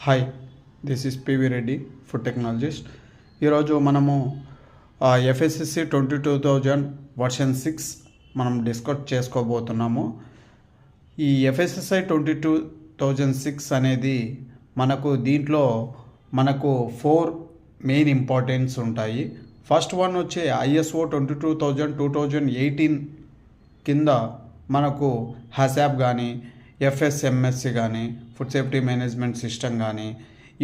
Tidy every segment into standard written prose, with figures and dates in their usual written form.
Hi, this is PV Reddy, food technologist. ఈరోజు మనము FSSC 22,000 version 6 మనం డిస్కస్ చేసుకోబోతున్నాము. ఈ ఎఫ్ఎస్ఎస్ఐ 22,006 అనేది దీంట్లో మనకు 4 మెయిన్ ఇంపార్టెన్స్ ఉంటాయి. ఫస్ట్ వన్ వచ్చి ISO 22,000 కింద మనకు హ్యాసాప్ కానీ FSMSC కానీ ఫుడ్ సేఫ్టీ మేనేజ్మెంట్ సిస్టమ్ కానీ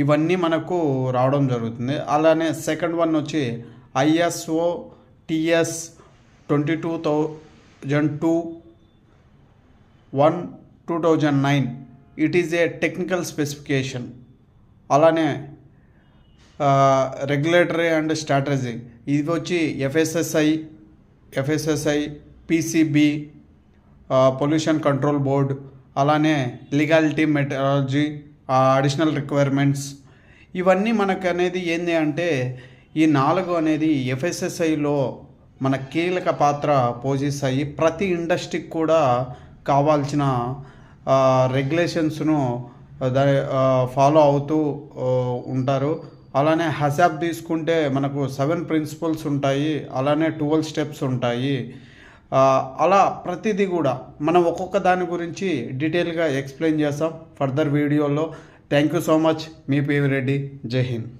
ఇవన్నీ మనకు రావడం జరుగుతుంది. అలానే సెకండ్ వన్ వచ్చి ISO TS 22,002-2009 it is a technical specification. అలానే రెగ్యులేటరీ అండ్ స్ట్రాటజీ ఇది వచ్చి FSSI PCB pollution control board, అలానే లీగాలిటీ మెథడాలజీ, అడిషనల్ రిక్వైర్మెంట్స్ ఇవన్నీ మనకు అనేది ఏంటి అంటే ఈ 4 అనేది ఎఫ్ఎస్ఎస్ఐలో మన కీలక పాత్ర పోషిస్తాయి. ప్రతి ఇండస్ట్రీకి కూడా కావాల్సిన రెగ్యులేషన్స్ను ఫాలో అవుతూ ఉంటారు. అలానే హసాబ్ తీసుకుంటే మనకు 7 ప్రిన్సిపల్స్ ఉంటాయి, అలానే 12 స్టెప్స్ ఉంటాయి. అలా ప్రతిదీ కూడా మనం ఒక్కొక్క దాని గురించి డీటెయిల్గా ఎక్స్ప్లెయిన్ చేస్తాం ఫర్దర్ వీడియోలో. Thank you so much. Me PV Reddy. జై హింద్.